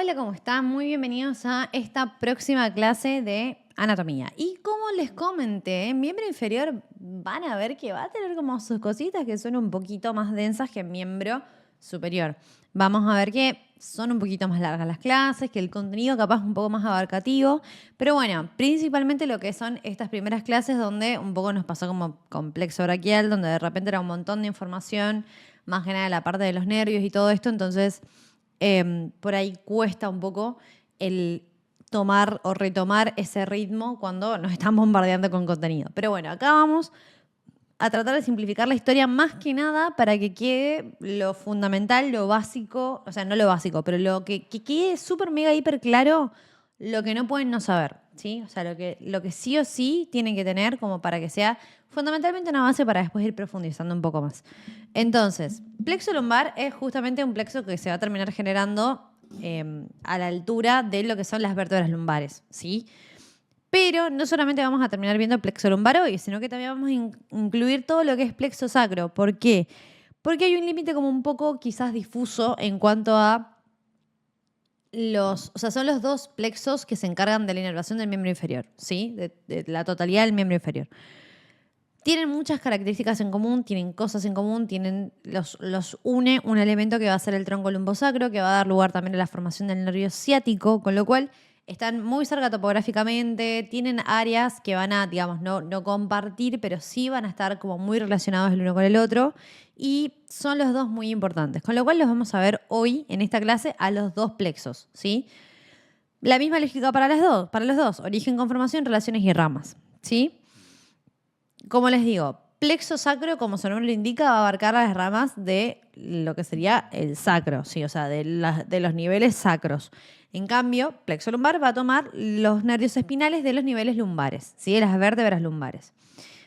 Hola, ¿cómo están? Muy bienvenidos a esta próxima clase de anatomía. Y como les comenté, en miembro inferior van a ver que va a tener como sus cositas que son un poquito más densas que en miembro superior. Vamos a ver que son un poquito más largas las clases, que el contenido capaz un poco más abarcativo. Pero bueno, principalmente lo que son estas primeras clases donde un poco nos pasó como complejo braquial, donde de repente era un montón de información, más que nada la parte de los nervios y todo esto. Entonces por ahí cuesta un poco el tomar o retomar ese ritmo cuando nos están bombardeando con contenido. Pero bueno, acá vamos a tratar de simplificar la historia más que nada para que quede lo fundamental, lo básico, o sea, no lo básico, pero lo que quede súper mega hiper claro lo que no pueden no saber, ¿sí? O sea, lo que sí o sí tienen que tener como para que sea fundamentalmente una base para después ir profundizando un poco más. Entonces, plexo lumbar es justamente un plexo que se va a terminar generando a la altura de lo que son las vértebras lumbares, ¿sí? Pero no solamente vamos a terminar viendo plexo lumbar hoy, sino que también vamos a incluir todo lo que es plexo sacro. ¿Por qué? Porque hay un límite como un poco quizás difuso en cuanto a o sea, son los dos plexos que se encargan de la inervación del miembro inferior, ¿sí? De la totalidad del miembro inferior. Tienen muchas características en común, tienen cosas en común, los une un elemento que va a ser el tronco lumbosacro, que va a dar lugar también a la formación del nervio ciático, con lo cual están muy cerca topográficamente, tienen áreas que van a, digamos, no compartir, pero sí van a estar como muy relacionados el uno con el otro y son los dos muy importantes, con lo cual los vamos a ver hoy en esta clase a los dos plexos, ¿sí? La misma lógica para los dos, origen, conformación, relaciones y ramas, ¿sí? Como les digo, plexo sacro, como su nombre lo indica, va a abarcar las ramas de lo que sería el sacro, ¿sí? O sea, de los niveles sacros. En cambio, plexo lumbar va a tomar los nervios espinales de los niveles lumbares, ¿sí? De las vértebras lumbares.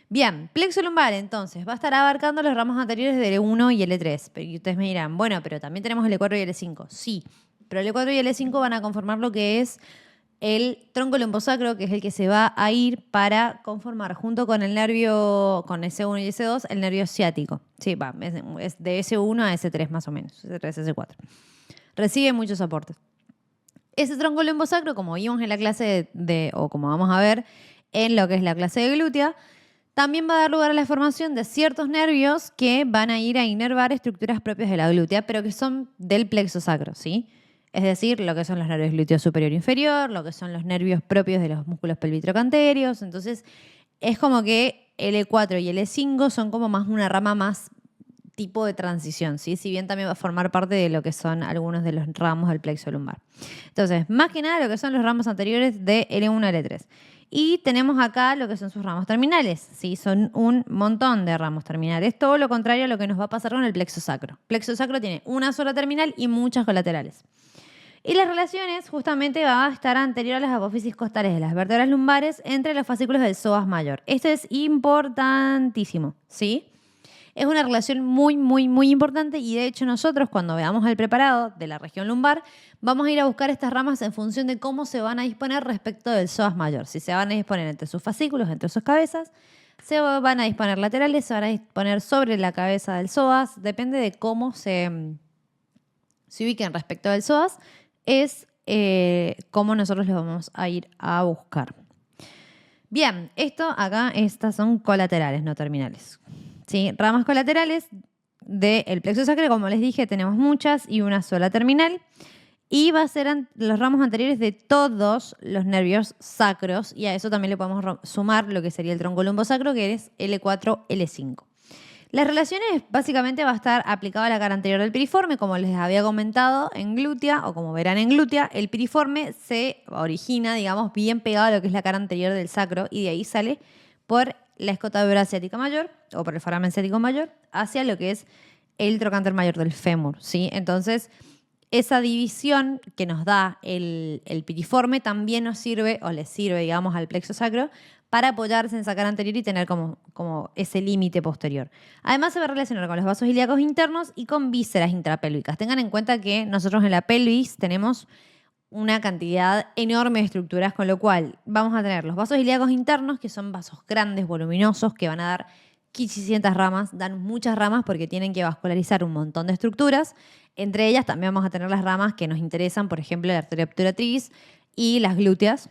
Bien, plexo lumbar entonces va a estar abarcando los ramos anteriores del L1 y L3. Y ustedes me dirán, bueno, pero también tenemos el L4 y el L5. Sí, pero el L4 y el L5 van a conformar lo que es el tronco lumbosacro, que es el que se va a ir para conformar junto con el nervio, con S1 y S2, el nervio ciático. Sí, va, es de S1 a S3 más o menos, S3, S4. Recibe muchos aportes. Ese tronco lumbosacro, como vimos en la clase o como vamos a ver en lo que es la clase de glútea, también va a dar lugar a la formación de ciertos nervios que van a ir a inervar estructuras propias de la glútea, pero que son del plexo sacro, ¿sí? Es decir, lo que son los nervios glúteo superior e inferior, lo que son los nervios propios de los músculos pelvitrocanterios. Entonces, es como que el E4 y el E5 son como más una rama más tipo de transición, ¿sí? Si bien también va a formar parte de lo que son algunos de los ramos del plexo lumbar. Entonces, más que nada lo que son los ramos anteriores de L1 a L3. Y tenemos acá lo que son sus ramos terminales, ¿sí? Son un montón de ramos terminales. Todo lo contrario a lo que nos va a pasar con el plexo sacro. Plexo sacro tiene una sola terminal y muchas colaterales. Y las relaciones justamente va a estar anterior a las apófisis costales de las vértebras lumbares entre los fascículos del psoas mayor. Esto es importantísimo, ¿sí? Es una relación muy, muy, muy importante y de hecho nosotros cuando veamos el preparado de la región lumbar vamos a ir a buscar estas ramas en función de cómo se van a disponer respecto del psoas mayor. Si se van a disponer entre sus fascículos, entre sus cabezas, se van a disponer laterales, se van a disponer sobre la cabeza del psoas, depende de cómo se ubiquen respecto del psoas, es cómo nosotros los vamos a ir a buscar. Bien, estas son colaterales, no terminales. ¿Sí? Ramas colaterales del plexo sacro, como les dije, tenemos muchas y una sola terminal. Y va a ser los ramos anteriores de todos los nervios sacros. Y a eso también le podemos sumar lo que sería el tronco lumbosacro, que es L4, L5. Las relaciones básicamente va a estar aplicado a la cara anterior del piriforme, como les había comentado en glútea, o como verán en glútea, el piriforme se origina, digamos, bien pegado a lo que es la cara anterior del sacro y de ahí sale por la escotadura asiática mayor o por el foramen ciático mayor hacia lo que es el trocánter mayor del fémur, ¿sí? Entonces, esa división que nos da el piriforme también nos sirve, o le sirve, digamos, al plexo sacro para apoyarse en esa cara anterior y tener como ese límite posterior. Además, se va a relacionar con los vasos ilíacos internos y con vísceras intrapélvicas. Tengan en cuenta que nosotros en la pelvis tenemos una cantidad enorme de estructuras, con lo cual vamos a tener los vasos ilíacos internos, que son vasos grandes, voluminosos, que van a dar 500 ramas, dan muchas ramas porque tienen que vascularizar un montón de estructuras. Entre ellas también vamos a tener las ramas que nos interesan, por ejemplo, la arteria obturatriz y las glúteas,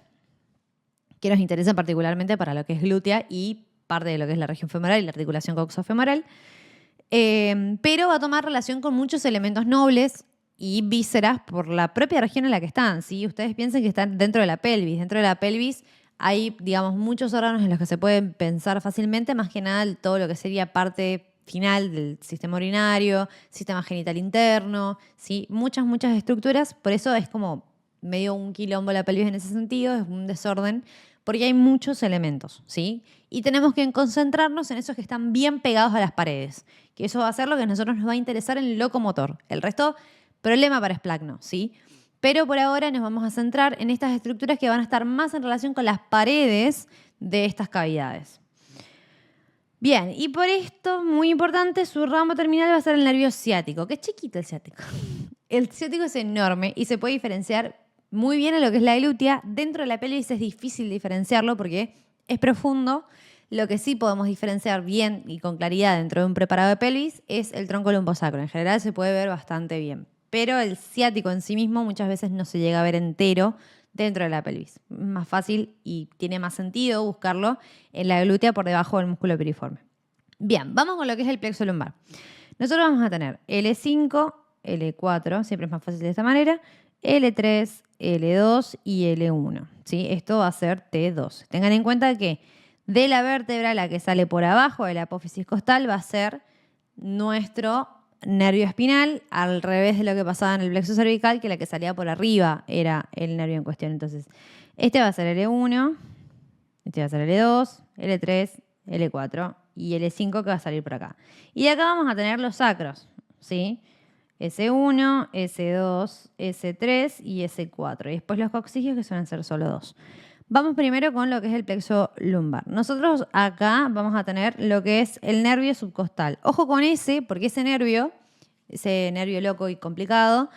que nos interesan particularmente para lo que es glútea y parte de lo que es la región femoral y la articulación coxofemoral. Pero va a tomar relación con muchos elementos nobles y vísceras por la propia región en la que están. ¿Sí? Ustedes piensen que están dentro de la pelvis. Dentro de la pelvis hay, digamos, muchos órganos en los que se pueden pensar fácilmente, más que nada todo lo que sería parte final del sistema urinario, sistema genital interno, ¿sí? Muchas estructuras. Por eso es como medio un quilombo la pelvis en ese sentido, es un desorden, porque hay muchos elementos, ¿sí? Y tenemos que concentrarnos en esos que están bien pegados a las paredes, que eso va a ser lo que a nosotros nos va a interesar en el locomotor. El resto, problema para esplagno, ¿sí? Pero por ahora nos vamos a centrar en estas estructuras que van a estar más en relación con las paredes de estas cavidades. Bien, y por esto, muy importante, su ramo terminal va a ser el nervio ciático, que es chiquito el ciático. El ciático es enorme y se puede diferenciar muy bien en lo que es la glútea. Dentro de la pelvis es difícil diferenciarlo porque es profundo. Lo que sí podemos diferenciar bien y con claridad dentro de un preparado de pelvis es el tronco lumbosacro. En general se puede ver bastante bien. Pero el ciático en sí mismo muchas veces no se llega a ver entero dentro de la pelvis. Es más fácil y tiene más sentido buscarlo en la glútea por debajo del músculo piriforme. Bien, vamos con lo que es el plexo lumbar. Nosotros vamos a tener L5, L4, siempre es más fácil de esta manera, L3, L2 y L1. ¿Sí? Esto va a ser T2. Tengan en cuenta que de la vértebra, la que sale por abajo de la apófisis costal, va a ser nuestro nervio espinal, al revés de lo que pasaba en el plexo cervical, que la que salía por arriba era el nervio en cuestión. Entonces, este va a ser L1, este va a ser L2, L3, L4 y L5 que va a salir por acá. Y de acá vamos a tener los sacros, ¿sí? S1, S2, S3 y S4. Y después los coxigios que suelen ser solo 2. Vamos primero con lo que es el plexo lumbar. Nosotros acá vamos a tener lo que es el nervio subcostal. Ojo con ese, porque ese nervio loco y complicado,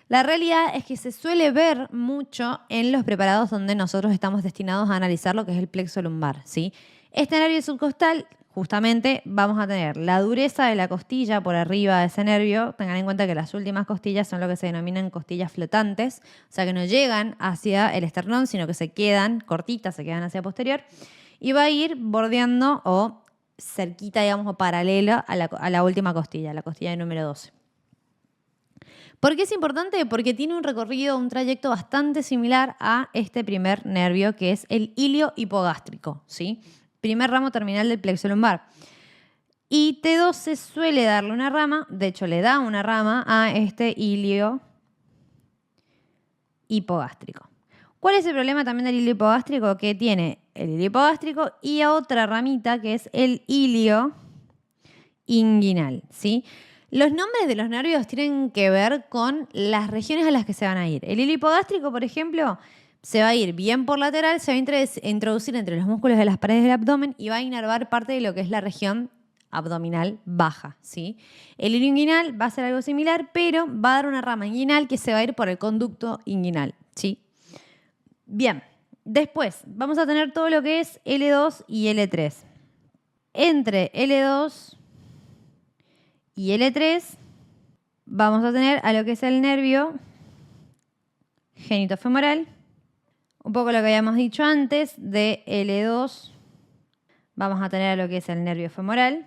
la realidad es que se suele ver mucho en los preparados donde nosotros estamos destinados a analizar lo que es el plexo lumbar, ¿sí? Este nervio subcostal, justamente, vamos a tener la dureza de la costilla por arriba de ese nervio. Tengan en cuenta que las últimas costillas son lo que se denominan costillas flotantes, o sea que no llegan hacia el esternón, sino que se quedan cortitas, se quedan hacia posterior, y va a ir bordeando o cerquita, digamos, o paralela a la última costilla, la costilla número 12. ¿Por qué es importante? Porque tiene un recorrido, un trayecto bastante similar a este primer nervio, que es el ilio hipogástrico, ¿sí? Primer ramo terminal del plexo lumbar. Y T12 suele darle una rama, de hecho le da una rama a este ilio hipogástrico. ¿Cuál es el problema también del ilio hipogástrico? Que tiene el ilio hipogástrico y otra ramita que es el ilio inguinal, ¿sí? Los nombres de los nervios tienen que ver con las regiones a las que se van a ir. El hilo hipogástrico, por ejemplo, se va a ir bien por lateral, se va a introducir entre los músculos de las paredes del abdomen y va a inervar parte de lo que es la región abdominal baja, ¿sí? El hilo inguinal va a ser algo similar, pero va a dar una rama inguinal que se va a ir por el conducto inguinal, ¿sí? Bien, después vamos a tener todo lo que es L2 y L3. Entre L2 y L3 vamos a tener a lo que es el nervio genitofemoral. Un poco lo que habíamos dicho antes, de L2 vamos a tener a lo que es el nervio femoral.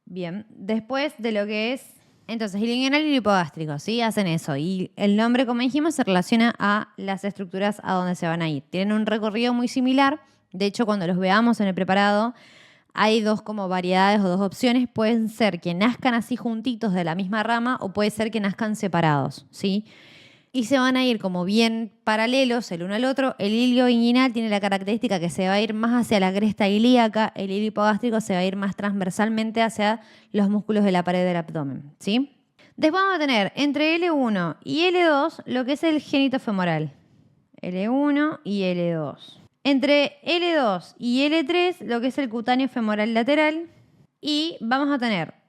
Bien, después de lo que es, entonces, hilo inguinal y hilo hipogástrico, ¿sí? Hacen eso. Y el nombre, como dijimos, se relaciona a las estructuras a donde se van a ir. Tienen un recorrido muy similar. De hecho, cuando los veamos en el preparado, hay dos como variedades o dos opciones. Pueden ser que nazcan así juntitos de la misma rama o puede ser que nazcan separados, ¿sí? Y se van a ir como bien paralelos el uno al otro. El hilo inguinal tiene la característica que se va a ir más hacia la cresta ilíaca. El hilo hipogástrico se va a ir más transversalmente hacia los músculos de la pared del abdomen, ¿sí? Después vamos a tener entre L1 y L2 lo que es el genitofemoral. L1 y L2. Entre L2 y L3, lo que es el cutáneo femoral lateral. Y vamos a tener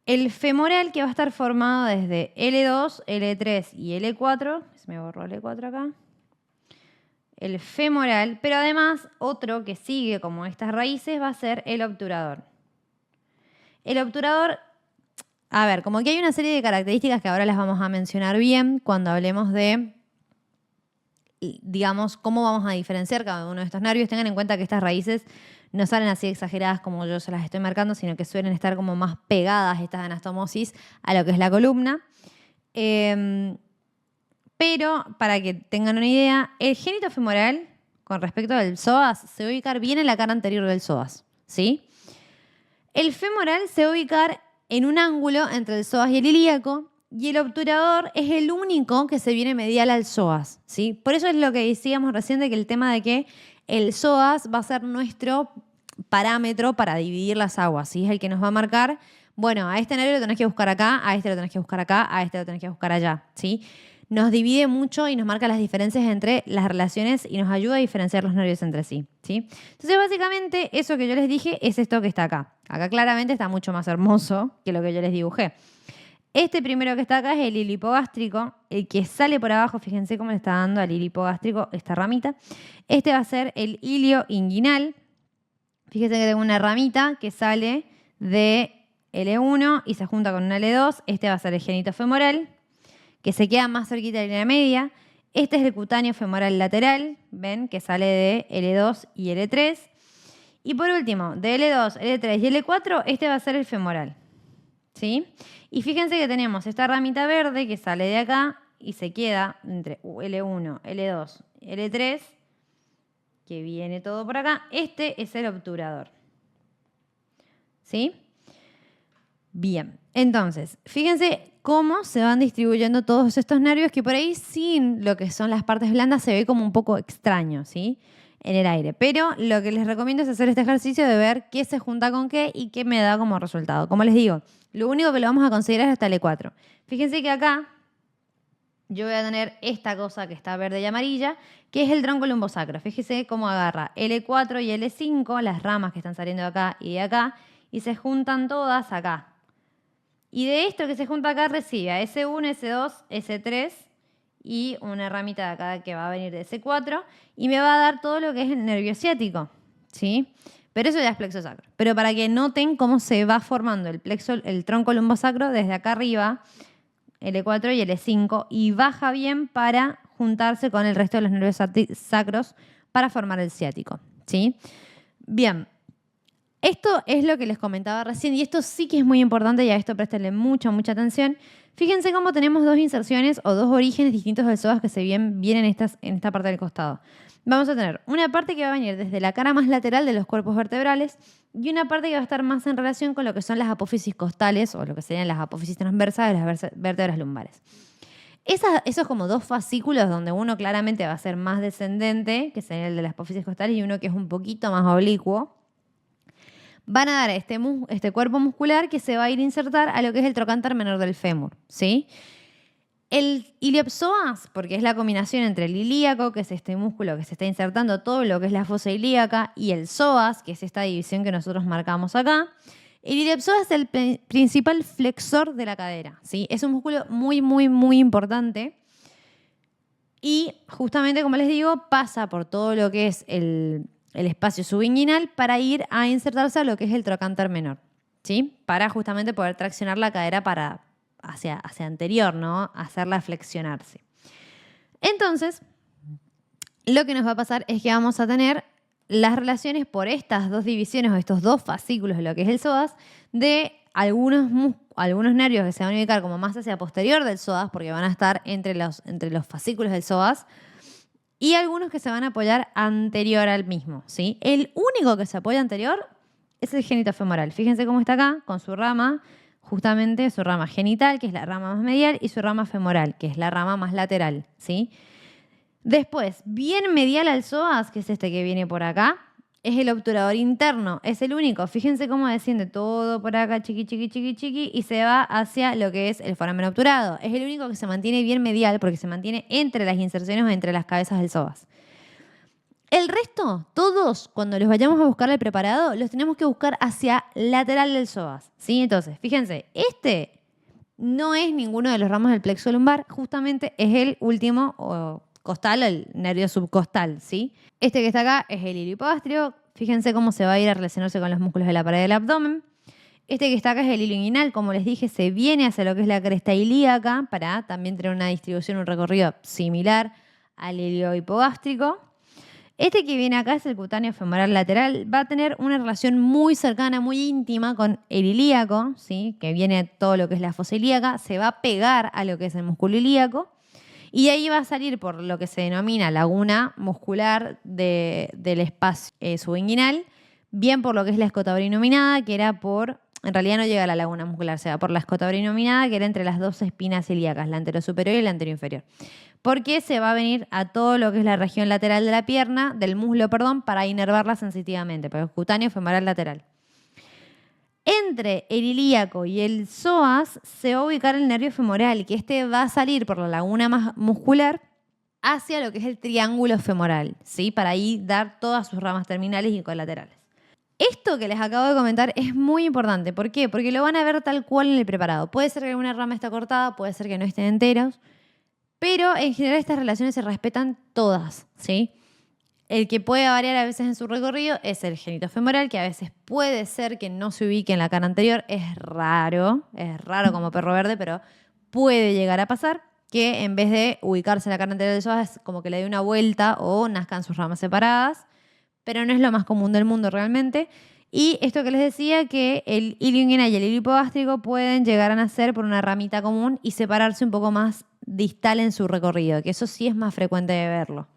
el femoral que va a estar formado desde L2, L3 y L4. Se me borró L4 acá. El femoral, pero además otro que sigue como estas raíces va a ser el obturador. El obturador, A ver, como que hay una serie de características que ahora las vamos a mencionar bien cuando hablemos de, digamos, cómo vamos a diferenciar cada uno de estos nervios. Tengan en cuenta que estas raíces no salen así exageradas como yo se las estoy marcando, sino que suelen estar como más pegadas estas anastomosis a lo que es la columna. Pero para que tengan una idea, el génito femoral con respecto al psoas se va a ubicar bien en la cara anterior del psoas, ¿sí? El femoral se va a ubicar en un ángulo entre el psoas y el ilíaco, y el obturador es el único que se viene medial al psoas, ¿sí? Por eso es lo que decíamos recién de que el tema de que el psoas va a ser nuestro parámetro para dividir las aguas, ¿sí? Es el que nos va a marcar, bueno, a este nervio lo tenés que buscar acá, a este lo tenés que buscar acá, a este lo tenés que buscar allá, ¿sí? Nos divide mucho y nos marca las diferencias entre las relaciones y nos ayuda a diferenciar los nervios entre sí, ¿sí? Entonces, básicamente, eso que yo les dije es esto que está acá. Acá claramente está mucho más hermoso que lo que yo les dibujé. Este primero que está acá es el hilo hipogástrico, el que sale por abajo, fíjense cómo le está dando al hilo hipogástrico esta ramita. Este va a ser el hilio inguinal. Fíjense que tengo una ramita que sale de L1 y se junta con una L2. Este va a ser el génito femoral, que se queda más cerquita de la línea media. Este es el cutáneo femoral lateral, ven, que sale de L2 y L3. Y por último, de L2, L3 y L4, este va a ser el femoral, ¿sí? Y fíjense que tenemos esta ramita verde que sale de acá y se queda entre L1, L2, L3, que viene todo por acá. Este es el obturador, ¿sí? Bien, entonces, fíjense cómo se van distribuyendo todos estos nervios que por ahí sin lo que son las partes blandas se ve como un poco extraño, ¿sí? En el aire. Pero lo que les recomiendo es hacer este ejercicio de ver qué se junta con qué y qué me da como resultado. Como les digo, lo único que lo vamos a considerar es hasta el E4. Fíjense que acá yo voy a tener esta cosa que está verde y amarilla, que es el tronco lumbosacro. Fíjense cómo agarra L4 y L5, las ramas que están saliendo de acá y de acá, y se juntan todas acá. Y de esto que se junta acá recibe a S1, S2, S3 y una ramita de acá que va a venir de S4 y me va a dar todo lo que es el nervio ciático, ¿sí? Pero eso ya es plexo sacro. Pero para que noten cómo se va formando el tronco lumbosacro desde acá arriba, L4 y L5, y baja bien para juntarse con el resto de los nervios sacros para formar el ciático, ¿sí? Bien. Esto es lo que les comentaba recién y esto sí que es muy importante y a esto préstenle mucha atención. Fíjense cómo tenemos dos inserciones o dos orígenes distintos del psoas que se vienen en esta parte del costado. Vamos a tener una parte que va a venir desde la cara más lateral de los cuerpos vertebrales y una parte que va a estar más en relación con lo que son las apófisis costales o lo que serían las apófisis transversales de las vértebras lumbares. Esos como dos fascículos donde uno claramente va a ser más descendente, que sería el de las apófisis costales, y uno que es un poquito más oblicuo, van a dar este cuerpo muscular que se va a ir a insertar a lo que es el trocánter menor del fémur, ¿sí? El iliopsoas, porque es la combinación entre el ilíaco, que es este músculo que se está insertando todo lo que es la fosa ilíaca, y el psoas, que es esta división que nosotros marcamos acá. El iliopsoas es el principal flexor de la cadera, ¿sí? Es un músculo muy importante. Y justamente, como les digo, pasa por todo lo que es el espacio subinguinal para ir a insertarse a lo que es el trocánter menor, ¿sí? Para justamente poder traccionar la cadera hacia anterior, ¿no? Hacerla flexionarse. Entonces, lo que nos va a pasar es que vamos a tener las relaciones por estas dos divisiones o estos dos fascículos de lo que es el psoas de algunos nervios que se van a ubicar como más hacia posterior del psoas porque van a estar entre los fascículos del psoas, y algunos que se van a apoyar anterior al mismo, ¿sí? El único que se apoya anterior es el génito femoral. Fíjense cómo está acá, con su rama, justamente su rama genital, que es la rama más medial, y su rama femoral, que es la rama más lateral, ¿sí? Después, bien medial al psoas, que es este que viene por acá, es el obturador interno, es el único. Fíjense cómo desciende todo por acá, chiqui, y se va hacia lo que es el foramen obturado. Es el único que se mantiene bien medial porque se mantiene entre las inserciones o entre las cabezas del psoas. El resto, todos, cuando los vayamos a buscar al preparado, los tenemos que buscar hacia lateral del psoas, ¿sí? Entonces, fíjense, este no es ninguno de los ramos del plexo lumbar, justamente es el último costal, el nervio subcostal, ¿sí? Este que está acá es el hilo hipogastrio. Fíjense cómo se va a ir a relacionarse con los músculos de la pared del abdomen. Este que está acá es el hilo inguinal, como les dije, se viene hacia lo que es la cresta ilíaca para también tener una distribución, un recorrido similar al hilo hipogástrico. Este que viene acá es el cutáneo femoral lateral, va a tener una relación muy cercana, muy íntima con el ilíaco, ¿sí? Que viene todo lo que es la fosa ilíaca, se va a pegar a lo que es el músculo ilíaco y ahí va a salir por lo que se denomina laguna muscular del espacio subinguinal, bien por lo que es la escotabrinominada, que era por, en realidad no llega a la laguna muscular, se va por la escotabrinominada, que era entre las dos espinas ilíacas, la anterosuperior y la anteroinferior. Porque se va a venir a todo lo que es la región lateral de la pierna, del muslo, perdón, para inervarla sensitivamente, pero es cutáneo femoral lateral. Entre el ilíaco y el psoas se va a ubicar el nervio femoral, que este va a salir por la laguna muscular hacia lo que es el triángulo femoral, ¿sí? Para ahí dar todas sus ramas terminales y colaterales. Esto que les acabo de comentar es muy importante. ¿Por qué? Porque lo van a ver tal cual en el preparado. Puede ser que alguna rama esté cortada, puede ser que no estén enteros, pero en general estas relaciones se respetan todas, ¿sí? El que puede variar a veces en su recorrido es el genitofemoral, que a veces puede ser que no se ubique en la cara anterior. Es raro como perro verde, pero puede llegar a pasar que en vez de ubicarse en la cara anterior del psoas, es como que le dé una vuelta o nazcan sus ramas separadas, pero no es lo más común del mundo realmente. Y esto que les decía, que el hilo inguinal y el hilo hipogástrico pueden llegar a nacer por una ramita común y separarse un poco más distal en su recorrido, que eso sí es más frecuente de verlo.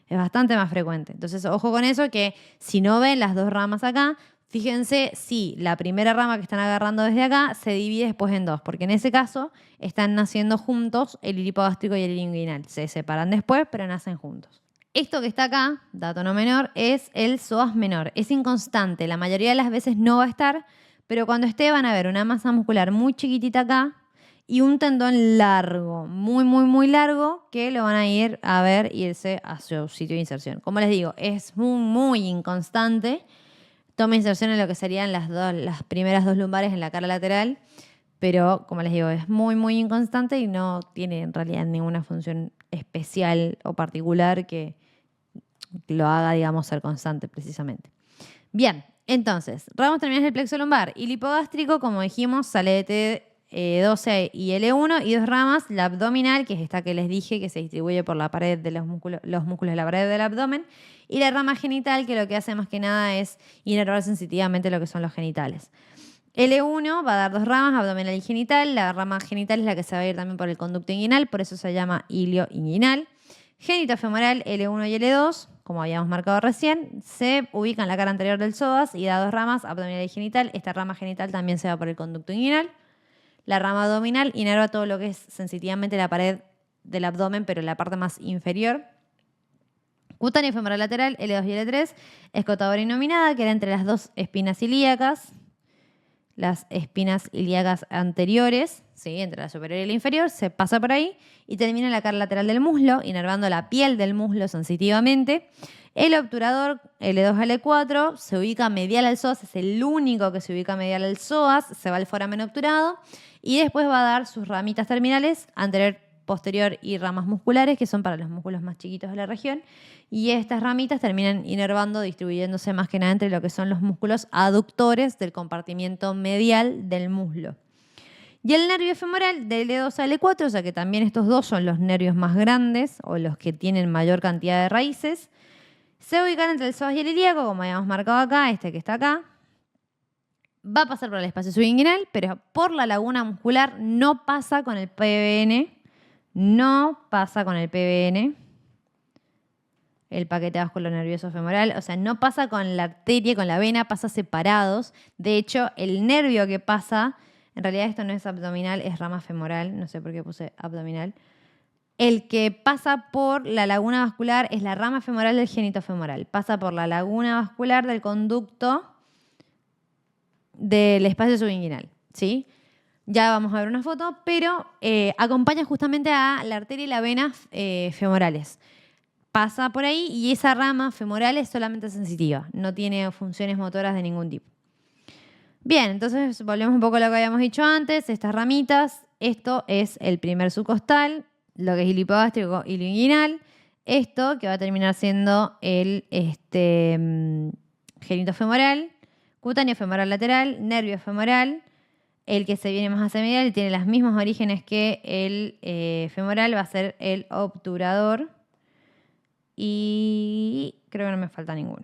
Es bastante más frecuente. Entonces, ojo con eso, que si no ven las dos ramas acá, fíjense si la primera rama que están agarrando desde acá se divide después en dos, porque en ese caso están naciendo juntos el hilo hipogástrico y el hilo inguinal. Se separan después, pero nacen juntos. Esto que está acá, dato no menor, es el psoas menor. Es inconstante, la mayoría de las veces no va a estar, pero cuando esté van a ver una masa muscular muy chiquitita acá y un tendón largo, muy, muy, muy largo, que lo van a ir a ver irse a su sitio de inserción. Como les digo, es muy, muy inconstante. Toma inserción en lo que serían las primeras dos lumbares en la cara lateral, pero como les digo, es muy, muy inconstante y no tiene en realidad ninguna función especial o particular que lo haga, digamos, ser constante precisamente. Bien, entonces, ramos terminales del plexo lumbar. Y el hipogástrico, como dijimos, sale de T12 y L1 y dos ramas, la abdominal, que es esta que les dije, que se distribuye por la pared de los músculos de la pared del abdomen, y la rama genital, que lo que hace más que nada es inervar sensitivamente lo que son los genitales. L1 va a dar dos ramas, abdominal y genital. La rama genital es la que se va a ir también por el conducto inguinal, por eso se llama hilio inguinal. Genitofemoral L1 y L2, como habíamos marcado recién, se ubica en la cara anterior del psoas y da dos ramas, abdominal y genital. Esta rama genital también se va por el conducto inguinal. La rama abdominal inerva todo lo que es sensitivamente la pared del abdomen, pero en la parte más inferior. Cutáneo femoral lateral L2 y L3, escotabrinominada, que era entre las dos espinas ilíacas. Las espinas ilíacas anteriores, ¿sí? Entre la superior y la inferior, se pasa por ahí y termina en la cara lateral del muslo, inervando la piel del muslo sensitivamente. El obturador L2 a L4 se ubica medial al psoas, es el único que se ubica medial al psoas, se va al foramen obturado y después va a dar sus ramitas terminales, anterior, posterior y ramas musculares, que son para los músculos más chiquitos de la región. Y estas ramitas terminan inervando, distribuyéndose más que nada entre lo que son los músculos aductores del compartimiento medial del muslo. Y el nervio femoral de L2 a L4, o sea que también estos dos son los nervios más grandes o los que tienen mayor cantidad de raíces, se ubican entre el psoas y el ilíaco, como habíamos marcado acá, este que está acá. Va a pasar por el espacio subinguinal, pero por la laguna muscular no pasa con el PBN. No pasa con el PBN, el paquete vasculonervioso femoral, o sea, no pasa con la arteria, con la vena, pasa separados. De hecho, el nervio que pasa, en realidad esto no es abdominal, es rama femoral, no sé por qué puse abdominal. El que pasa por la laguna vascular es la rama femoral del genitofemoral. Pasa por la laguna vascular del conducto del espacio subinguinal, ¿sí? Ya vamos a ver una foto, pero acompaña justamente a la arteria y la vena femorales. Pasa por ahí y esa rama femoral es solamente sensitiva, no tiene funciones motoras de ningún tipo. Bien, entonces volvemos un poco a lo que habíamos dicho antes, estas ramitas, esto es el primer subcostal, lo que es el hipogástrico y el inguinal, esto que va a terminar siendo el genitofemoral, Cutáneo femoral lateral, nervio femoral, el que se viene más hacia medial y tiene los mismos orígenes que el femoral, va a ser el obturador. Y creo que no me falta ninguno.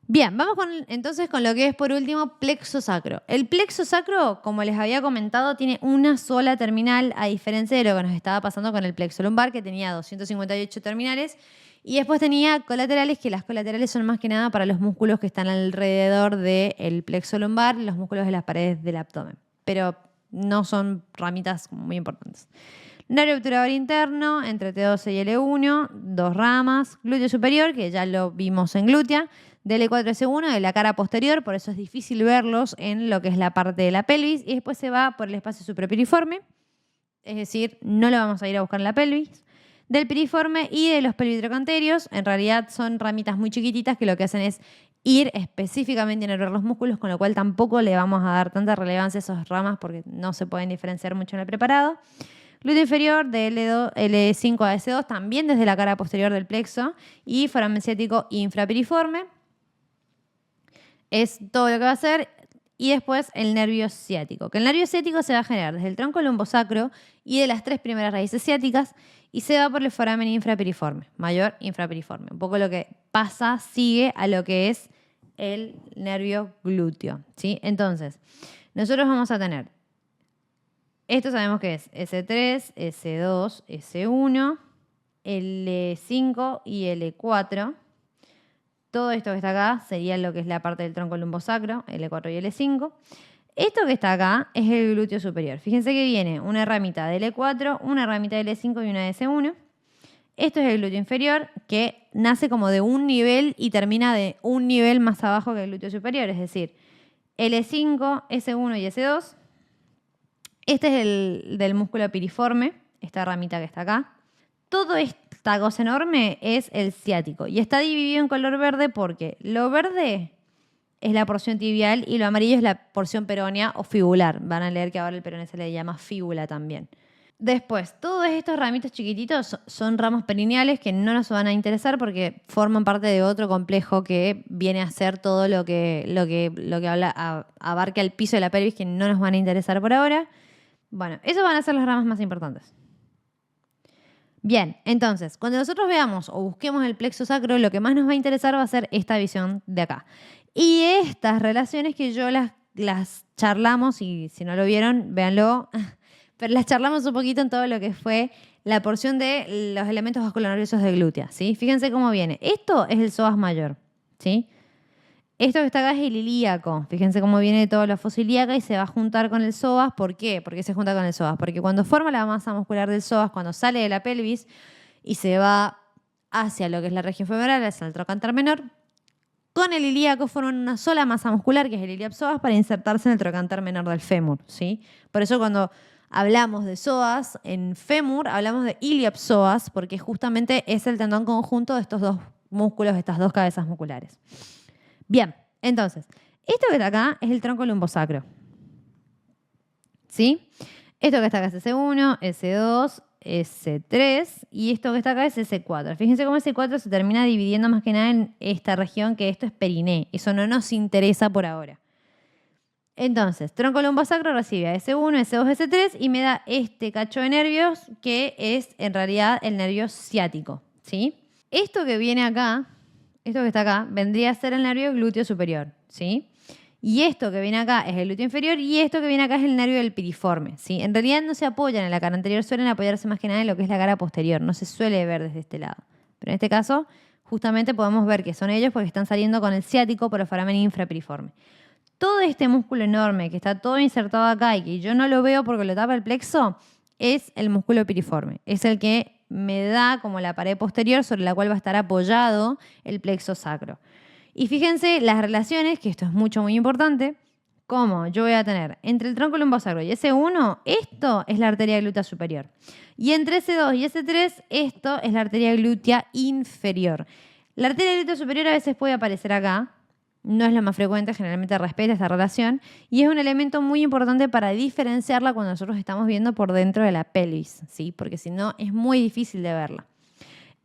Bien, vamos entonces con lo que es por último plexo sacro. El plexo sacro, como les había comentado, tiene una sola terminal, a diferencia de lo que nos estaba pasando con el plexo lumbar, que tenía 258 terminales. Y después tenía colaterales, que las colaterales son más que nada para los músculos que están alrededor del plexo lumbar, los músculos de las paredes del abdomen. Pero no son ramitas muy importantes. Nervio obturador interno, entre T12 y L1, 2 ramas. Glúteo superior, que ya lo vimos en glútea. De L4 S1, de la cara posterior, por eso es difícil verlos en lo que es la parte de la pelvis. Y después se va por el espacio suprapiriforme, es decir, no lo vamos a ir a buscar en la pelvis. Del piriforme y de los pelvitrocanterios, en realidad son ramitas muy chiquititas que lo que hacen es ir específicamente a inervar los músculos, con lo cual tampoco le vamos a dar tanta relevancia a esas ramas porque no se pueden diferenciar mucho en el preparado. Glúteo inferior de L5 a S2, también desde la cara posterior del plexo, y foramen ciático infrapiriforme. Es todo lo que va a hacer. Y después el nervio ciático, que el nervio ciático se va a generar desde el tronco lumbosacro y de las 3 primeras raíces ciáticas y se va por el foramen infrapiriforme, mayor infrapiriforme. Un poco lo que pasa sigue a lo que es el nervio glúteo, ¿sí? Entonces, nosotros vamos a tener, esto sabemos que es S3, S2, S1, L5 y L4. Todo esto que está acá sería lo que es la parte del tronco lumbosacro, L4 y L5. Esto que está acá es el glúteo superior. Fíjense que viene una ramita de L4, una ramita de L5 y una de S1. Esto es el glúteo inferior, que nace como de un nivel y termina de un nivel más abajo que el glúteo superior, es decir, L5, S1 y S2. Este es el del músculo piriforme, esta ramita que está acá. Todo esta cosa enorme es el ciático y está dividido en color verde porque lo verde es la porción tibial y lo amarillo es la porción peronea o fibular. Van a leer que ahora el peroné se le llama fíbula también. Después, todos estos ramitos chiquititos son ramos perineales que no nos van a interesar porque forman parte de otro complejo que viene a ser todo lo que abarca el piso de la pelvis, que no nos van a interesar por ahora. Bueno, esos van a ser las ramas más importantes. Bien, entonces, cuando nosotros veamos o busquemos el plexo sacro, lo que más nos va a interesar va a ser esta visión de acá. Y estas relaciones que yo las charlamos, y si no lo vieron, véanlo, pero las charlamos un poquito en todo lo que fue la porción de los elementos vasculonerviosos de glútea, ¿sí? Fíjense cómo viene. Esto es el psoas mayor, ¿sí? Esto que está acá es el ilíaco. Fíjense cómo viene de toda la fosa ilíaca y se va a juntar con el psoas. ¿Por qué? ¿Por qué se junta con el psoas? Porque cuando forma la masa muscular del psoas, cuando sale de la pelvis y se va hacia lo que es la región femoral, hacia el trocánter menor, con el ilíaco forman una sola masa muscular, que es el iliopsoas, para insertarse en el trocánter menor del fémur, ¿sí? Por eso cuando hablamos de psoas en fémur, hablamos de iliopsoas, porque justamente es el tendón conjunto de estos dos músculos, estas dos cabezas musculares. Bien, entonces, esto que está acá es el tronco lumbosacro, ¿sí? Esto que está acá es S1, S2, S3 y esto que está acá es S4. Fíjense cómo S4 se termina dividiendo más que nada en esta región, que esto es periné. Eso no nos interesa por ahora. Entonces, tronco lumbosacro recibe a S1, S2, S3 y me da este cacho de nervios que es en realidad el nervio ciático, ¿sí? Esto que viene acá, esto que está acá, vendría a ser el nervio glúteo superior, ¿sí? Y esto que viene acá es el glúteo inferior y esto que viene acá es el nervio del piriforme, ¿sí? En realidad no se apoyan en la cara anterior, suelen apoyarse más que nada en lo que es la cara posterior, no se suele ver desde este lado. Pero en este caso, justamente podemos ver que son ellos porque están saliendo con el ciático por el foramen infrapiriforme. Todo este músculo enorme que está todo insertado acá y que yo no lo veo porque lo tapa el plexo, es el músculo piriforme. Es el que me da como la pared posterior sobre la cual va a estar apoyado el plexo sacro. Y fíjense las relaciones, que esto es muy importante, como yo voy a tener entre el tronco lumbosacro y S1, esto es la arteria glútea superior. Y entre S2 y S3, esto es la arteria glútea inferior. La arteria glútea superior a veces puede aparecer acá, no es lo más frecuente, generalmente respeta esta relación, y es un elemento muy importante para diferenciarla cuando nosotros estamos viendo por dentro de la pelvis, ¿sí? Porque si no es muy difícil de verla.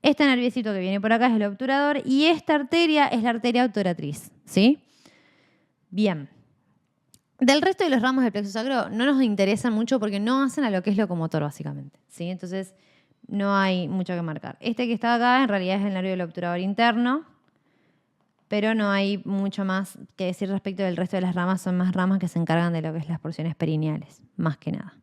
Este nerviecito que viene por acá es el obturador y esta arteria es la arteria obturatriz, ¿sí? Bien, Del resto de los ramos del plexo sacro no nos interesan mucho porque no hacen a lo que es locomotor, básicamente, ¿sí? Entonces, no hay mucho que marcar. Este que está acá en realidad es el nervio del obturador interno, pero no hay mucho más que decir respecto del resto de las ramas. Son más ramas que se encargan de lo que es las porciones perineales, más que nada.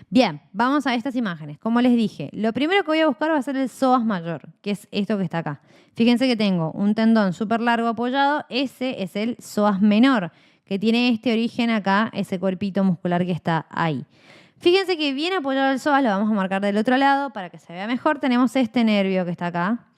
Bien, vamos a estas imágenes. Como les dije, lo primero que voy a buscar va a ser el psoas mayor, que es esto que está acá. Fíjense que tengo un tendón súper largo apoyado. Ese es el psoas menor, que tiene este origen acá, ese cuerpito muscular que está ahí. Fíjense que bien apoyado el psoas, lo vamos a marcar del otro lado para que se vea mejor. Tenemos este nervio que está acá,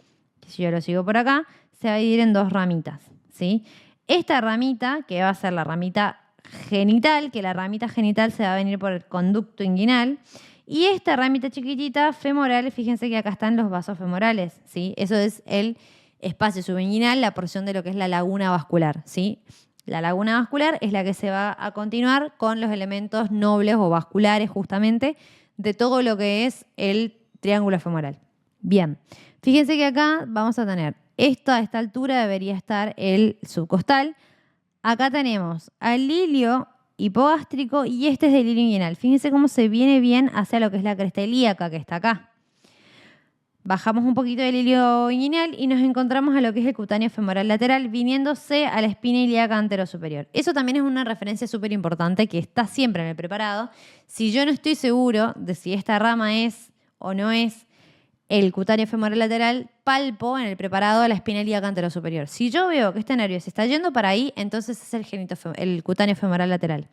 que si yo lo sigo por acá, se va a dividir en dos ramitas, ¿sí? Esta ramita, que va a ser la ramita genital, que la ramita genital se va a venir por el conducto inguinal, y esta ramita chiquitita femoral, fíjense que acá están los vasos femorales, ¿sí? Eso es el espacio subinguinal, la porción de lo que es la laguna vascular, ¿sí? La laguna vascular es la que se va a continuar con los elementos nobles o vasculares justamente de todo lo que es el triángulo femoral. Bien, fíjense que acá vamos a tener esto, a esta altura debería estar el subcostal. Acá tenemos al ilio hipogástrico y este es del ilio inguinal. Fíjense cómo se viene bien hacia lo que es la cresta ilíaca que está acá. Bajamos un poquito del ilio inguinal y nos encontramos a lo que es el cutáneo femoral lateral viniéndose a la espina ilíaca anterosuperior. Eso también es una referencia súper importante que está siempre en el preparado. Si yo no estoy seguro de si esta rama es o no es el cutáneo femoral lateral, palpo en el preparado a la espina ilíaca anterosuperior. Si yo veo que este nervio se está yendo para ahí, entonces es el cutáneo femoral lateral.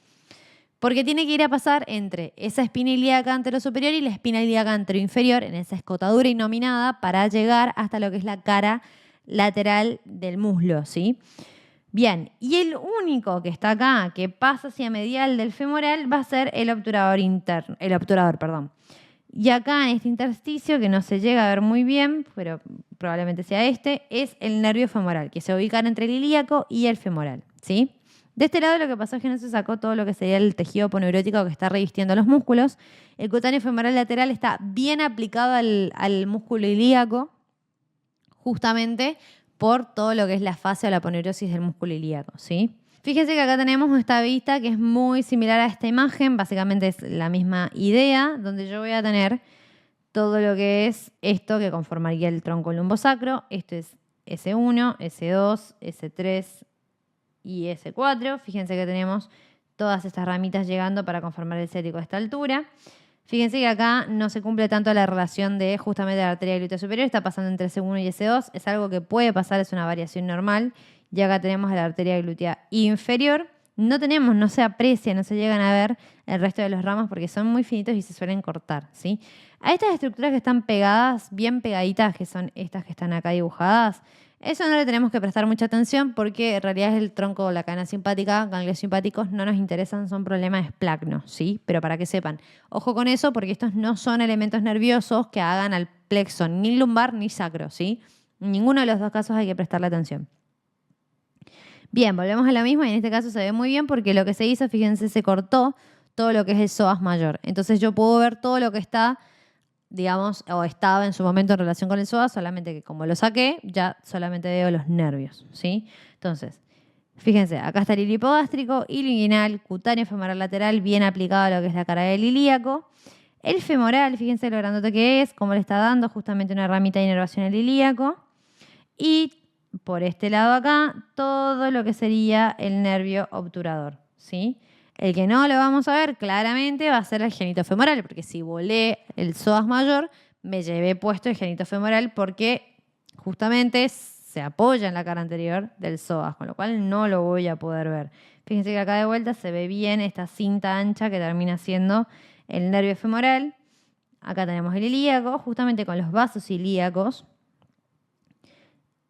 Porque tiene que ir a pasar entre esa espina ilíaca anterosuperior y la espina ilíaca anteroinferior, en esa escotadura innominada, para llegar hasta lo que es la cara lateral del muslo, ¿sí? Bien, y el único que está acá, que pasa hacia medial del femoral, va a ser el obturador interno, el obturador, perdón. Y acá en este intersticio, que no se llega a ver muy bien, pero probablemente sea este, es el nervio femoral, que se ubica entre el ilíaco y el femoral, ¿sí? De este lado lo que pasó es que no se sacó todo lo que sería el tejido poneurótico que está revistiendo los músculos. El cutáneo femoral lateral está bien aplicado al músculo ilíaco, justamente por todo lo que es la fascia o la poneurosis del músculo ilíaco, ¿sí? Fíjense que acá tenemos esta vista que es muy similar a esta imagen, básicamente es la misma idea, donde yo voy a tener todo lo que es esto que conformaría el tronco lumbosacro. Esto es S1, S2, S3 y S4. Fíjense que tenemos todas estas ramitas llegando para conformar el ciático a esta altura. Fíjense que acá no se cumple tanto la relación de justamente la arteria glútea superior, está pasando entre S1 y S2, es algo que puede pasar, es una variación normal. Y acá tenemos la arteria glútea inferior. No tenemos, no se aprecia, no se llegan a ver el resto de los ramos porque son muy finitos y se suelen cortar, ¿sí? A estas estructuras que están pegadas, bien pegaditas, que son estas que están acá dibujadas, eso no le tenemos que prestar mucha atención porque en realidad es el tronco de la cadena simpática, ganglios simpáticos no nos interesan, son problemas de esplagno, ¿sí? Pero para que sepan, ojo con eso porque estos no son elementos nerviosos que hagan al plexo ni lumbar ni sacro, ¿sí? En ninguno de los dos casos hay que prestarle atención. Bien, volvemos a lo mismo y en este caso se ve muy bien porque lo que se hizo, fíjense, se cortó todo lo que es el psoas mayor. Entonces yo puedo ver todo lo que está, digamos, o estaba en su momento en relación con el psoas, solamente que como lo saqué, ya solamente veo los nervios, ¿sí? Entonces, fíjense, acá está el hilo hipogástrico, hilo inguinal, cutáneo femoral lateral, bien aplicado a lo que es la cara del ilíaco. El femoral, fíjense lo grandote que es, cómo le está dando justamente una ramita de inervación al ilíaco. Y por este lado acá, todo lo que sería el nervio obturador, ¿sí? El que no lo vamos a ver claramente va a ser el genitofemoral, porque si volé el psoas mayor, me llevé puesto el genitofemoral porque justamente se apoya en la cara anterior del psoas, con lo cual no lo voy a poder ver. Fíjense que acá de vuelta se ve bien esta cinta ancha que termina siendo el nervio femoral. Acá tenemos el ilíaco, justamente con los vasos ilíacos.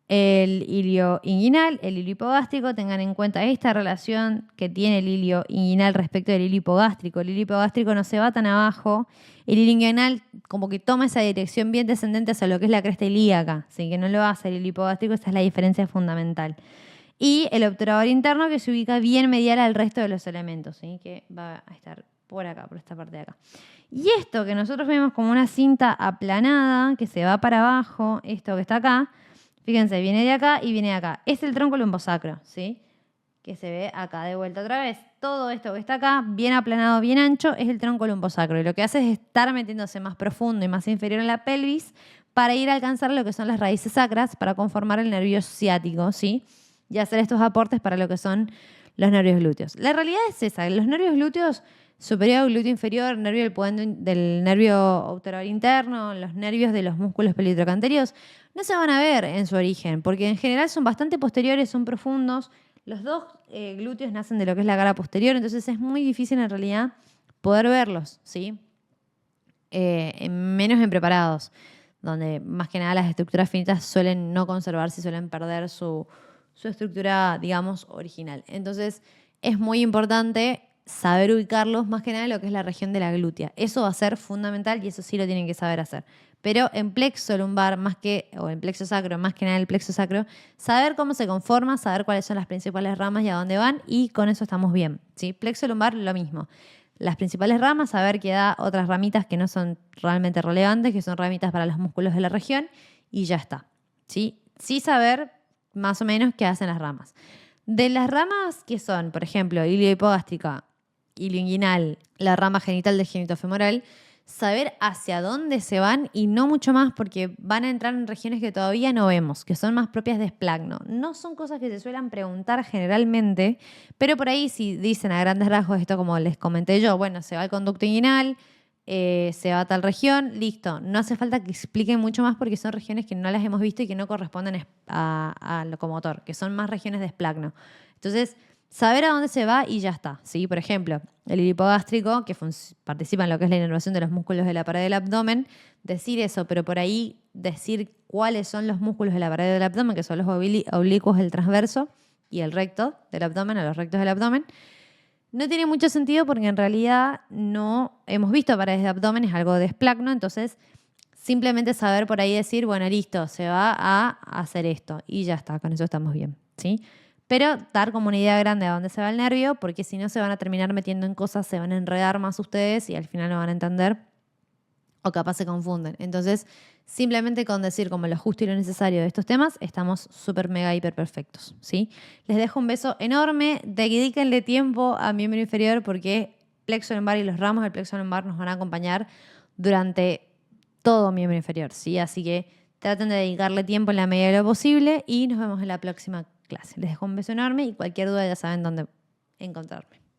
El ilio inguinal, el ilio hipogástrico, tengan en cuenta esta relación que tiene el ilio inguinal respecto del ilio hipogástrico. El ilio hipogástrico no se va tan abajo, el ilio inguinal como que toma esa dirección bien descendente hacia lo que es la cresta ilíaca, así que no lo hace el ilio hipogástrico, esa es la diferencia fundamental. Y el obturador interno que se ubica bien medial al resto de los elementos, ¿sí? Que va a estar por acá, por esta parte de acá. Y esto que nosotros vemos como una cinta aplanada, que se va para abajo, esto que está acá, fíjense, viene de acá y viene de acá. Es el tronco lumbosacro, ¿sí? Que se ve acá de vuelta otra vez. todo esto que está acá, bien aplanado, bien ancho, es el tronco lumbosacro. Y lo que hace es estar metiéndose más profundo y más inferior en la pelvis para ir a alcanzar lo que son las raíces sacras para conformar el nervio ciático, ¿sí? Y hacer estos aportes para lo que son los nervios glúteos. La realidad es esa, los nervios glúteos, superior, glúteo inferior, nervio del nervio autor interno, los nervios de los músculos pelitrocanterios, no se van a ver en su origen, porque en general son bastante posteriores, son profundos. Los dos glúteos nacen de lo que es la cara posterior, entonces es muy difícil en realidad poder verlos, ¿sí? Menos en preparados, donde más que nada las estructuras finitas suelen no conservarse y suelen perder su estructura, digamos, original. Entonces es muy importante saber ubicarlos, más que nada en lo que es la región de la glútea. Eso va a ser fundamental y eso sí lo tienen que saber hacer. Pero en plexo lumbar, o en plexo sacro, más que nada el plexo sacro, saber cómo se conforma, saber cuáles son las principales ramas y a dónde van, y con eso estamos bien, ¿sí? Plexo lumbar, lo mismo. Las principales ramas, saber que da otras ramitas que no son realmente relevantes, que son ramitas para los músculos de la región, y ya está, ¿sí? Sí saber más o menos qué hacen las ramas. De las ramas que son, por ejemplo, iliohipogástrica, ilioinguinal, la rama genital del genitofemoral, saber hacia dónde se van y no mucho más, porque van a entrar en regiones que todavía no vemos, que son más propias de esplagno. No son cosas que se suelen preguntar generalmente, pero por ahí si dicen a grandes rasgos esto, como les comenté yo, bueno, se va al conducto inguinal, se va a tal región, listo. No hace falta que expliquen mucho más porque son regiones que no las hemos visto y que no corresponden a locomotor, que son más regiones de esplagno. Entonces, saber a dónde se va y ya está, ¿sí? Por ejemplo, el hipogástrico, que participa en lo que es la inervación de los músculos de la pared del abdomen, decir eso, pero por ahí decir cuáles son los músculos de la pared del abdomen, que son los oblicuos, el transverso y el recto del abdomen, o los rectos del abdomen, no tiene mucho sentido porque en realidad no hemos visto paredes de abdomen, es algo de esplagno, entonces simplemente saber por ahí decir, bueno, listo, se va a hacer esto y ya está, con eso estamos bien, ¿sí? Pero dar como una idea grande a dónde se va el nervio, porque si no se van a terminar metiendo en cosas, se van a enredar más ustedes y al final no van a entender o capaz se confunden. Entonces, simplemente con decir como lo justo y lo necesario de estos temas, estamos súper, mega, hiper perfectos, ¿sí? Les dejo un beso enorme, dedíquenle tiempo a miembro inferior porque plexo lumbar y los ramos del plexo lumbar nos van a acompañar durante todo miembro inferior, ¿sí? Así que traten de dedicarle tiempo en la medida de lo posible y nos vemos en la próxima clase. Les dejo un beso enorme y cualquier duda ya saben dónde encontrarme.